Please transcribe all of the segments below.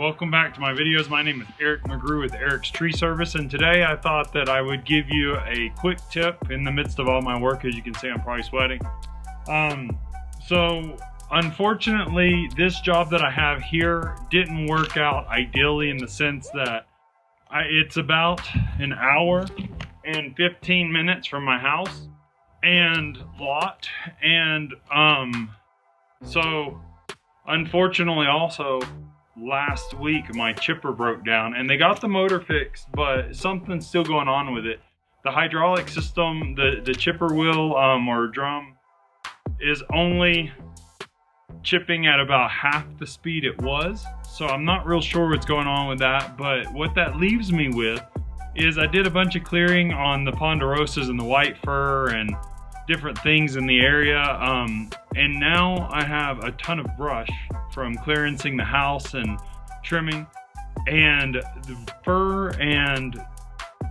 welcome back to my videos. My name is Eric McGrew with Eric's Tree Service, and today I thought that I would give you a quick tip in the midst of all my work. As you can see, I'm probably sweating. So unfortunately, this job that I have here didn't work out ideally in the sense that it's about an hour and 15 minutes from my house and lot, and so unfortunately also last week my chipper broke down and they got the motor fixed, but something's still going on with it. The hydraulic system, the chipper wheel or drum is only chipping at about half the speed it was, so I'm not real sure what's going on with that. But what that leaves me with is I did a bunch of clearing on the ponderosas and the white fir and different things in the area, and now I have a ton of brush from clearancing the house and trimming, and the fir and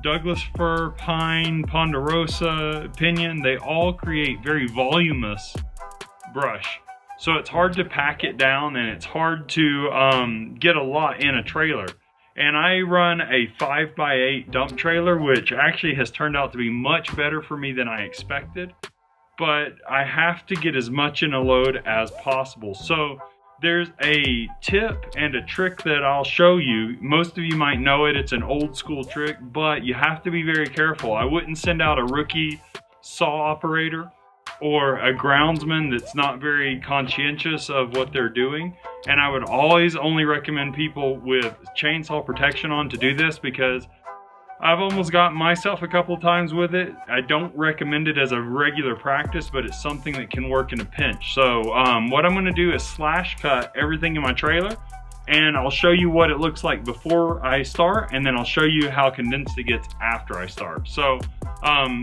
Douglas fir, pine, ponderosa, pinyon, they all create very voluminous brush, so it's hard to pack it down and it's hard to get a lot in a trailer. And I run a 5x8 dump trailer, which actually has turned out to be much better for me than I expected. But I have to get as much in a load as possible. So there's a tip and a trick that I'll show you. Most of you might know it. It's an old school trick, but you have to be very careful. I wouldn't send out a rookie saw operator or a groundsman that's not very conscientious of what they're doing. And I would always only recommend people with chainsaw protection on to do this, because I've almost gotten myself a couple of times with it. I don't recommend it as a regular practice, but it's something that can work in a pinch. So what I'm gonna do is slash cut everything in my trailer, and I'll show you what it looks like before I start, and then I'll show you how condensed it gets after I start. So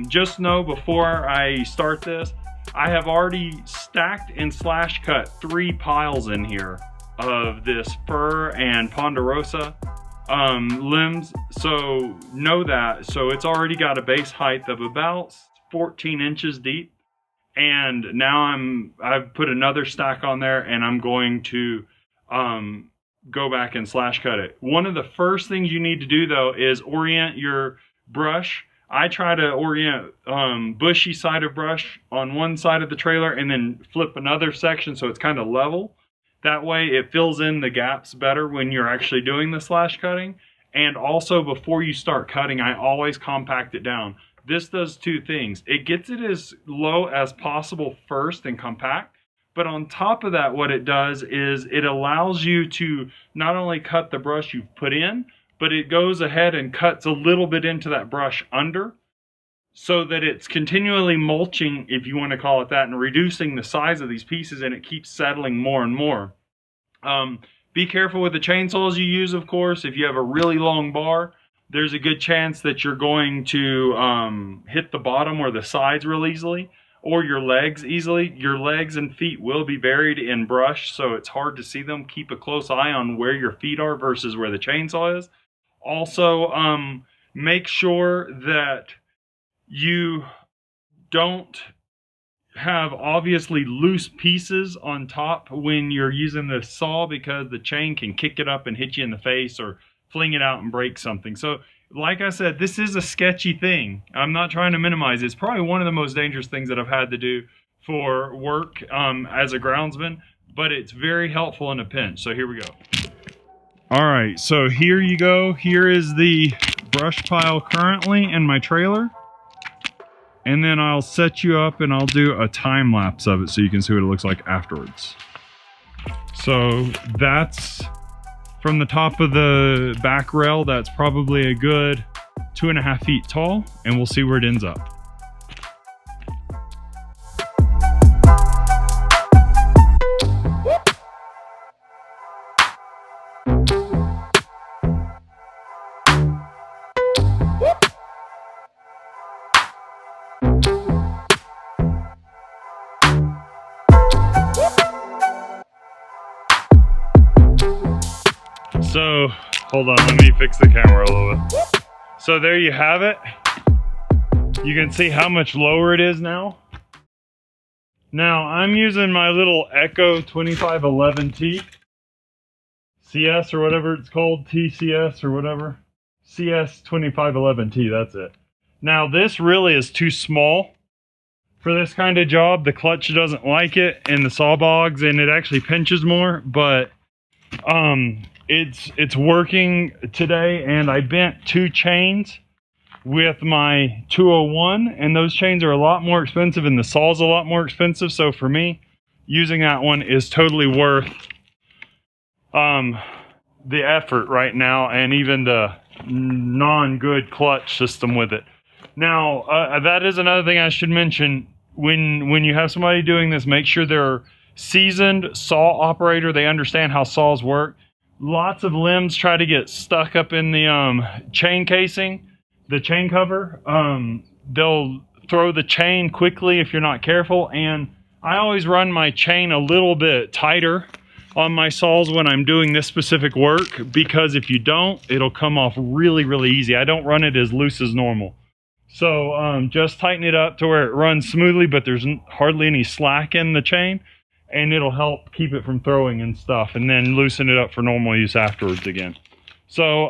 just know before I start this, I have already stacked and slash cut 3 piles in here of this fir and ponderosa limbs, so know that. So it's already got a base height of about 14 inches deep, and now I've put another stack on there, and I'm going to go back and slash cut it. One of the first things you need to do though is orient your brush. I try to orient bushy side of brush on one side of the trailer and then flip another section so it's kind of level. That way it fills in the gaps better when you're actually doing the slash cutting. And also before you start cutting, I always compact it down. This does 2 things. It gets it as low as possible first and compact, but on top of that, what it does is it allows you to not only cut the brush you've put in, but it goes ahead and cuts a little bit into that brush under, so that it's continually mulching, if you want to call it that, and reducing the size of these pieces, and it keeps settling more and more. Be careful with the chainsaws you use, of course. If you have a really long bar, there's a good chance that you're going to hit the bottom or the sides real easily, or your legs easily. Your legs and feet will be buried in brush, so it's hard to see them. Keep a close eye on where your feet are versus where the chainsaw is. Also, make sure that you don't have obviously loose pieces on top when you're using the saw, because the chain can kick it up and hit you in the face or fling it out and break something. So like I said, this is a sketchy thing. I'm not trying to minimize it. It's probably one of the most dangerous things that I've had to do for work as a groundsman, but it's very helpful in a pinch. So here we go. All right, so here you go. Here is the brush pile currently in my trailer. And then I'll set you up and I'll do a time lapse of it so you can see what it looks like afterwards. So that's from the top of the back rail. That's probably a good 2.5 feet tall, and we'll see where it ends up. So, hold on, let me fix the camera a little bit. So there you have it. You can see how much lower it is now. Now, I'm using my little Echo 2511T. CS or whatever it's called, TCS or whatever. CS2511T, that's it. Now this really is too small for this kind of job. The clutch doesn't like it and the saw bogs, and it actually pinches more, but it's working today. And I bent 2 chains with my 201, and those chains are a lot more expensive and the saw's a lot more expensive. So for me, using that one is totally worth the effort right now, and even the non-good clutch system with it. Now, that is another thing I should mention. When you have somebody doing this, make sure they're seasoned saw operator. They understand how saws work. Lots of limbs try to get stuck up in the chain casing, the chain cover. They'll throw the chain quickly if you're not careful, and I always run my chain a little bit tighter on my saws when I'm doing this specific work, because if you don't, it'll come off really, really easy. I don't run it as loose as normal. So just tighten it up to where it runs smoothly, but there's hardly any slack in the chain, and it'll help keep it from throwing and stuff, and then loosen it up for normal use afterwards again. So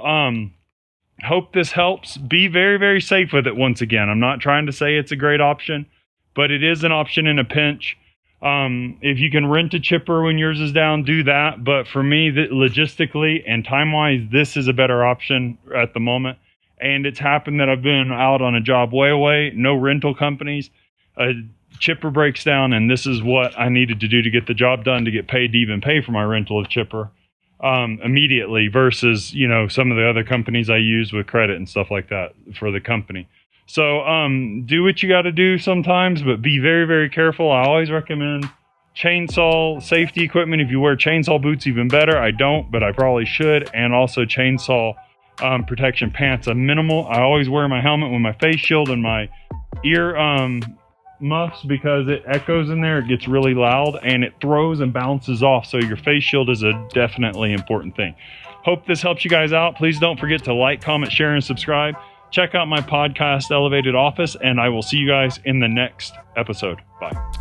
hope this helps. Be very, very safe with it. Once again, I'm not trying to say it's a great option, but it is an option in a pinch. If you can rent a chipper when yours is down, do that. But for me, logistically and time-wise, this is a better option at the moment. And it's happened that I've been out on a job way away, no rental companies, a chipper breaks down, and this is what I needed to do to get the job done, to get paid to even pay for my rental of chipper immediately, versus, you know, some of the other companies I use with credit and stuff like that for the company. So do what you got to do sometimes, but be very, very careful. I always recommend chainsaw safety equipment. If you wear chainsaw boots, even better. I don't, but I probably should. And also chainsaw protection pants, a minimal. I always wear my helmet with my face shield and my ear muffs, because it echoes in there. It gets really loud and it throws and bounces off. So your face shield is a definitely important thing. Hope this helps you guys out. Please don't forget to like, comment, share, and subscribe. Check out my podcast, Elevated Office, and I will see you guys in the next episode. Bye.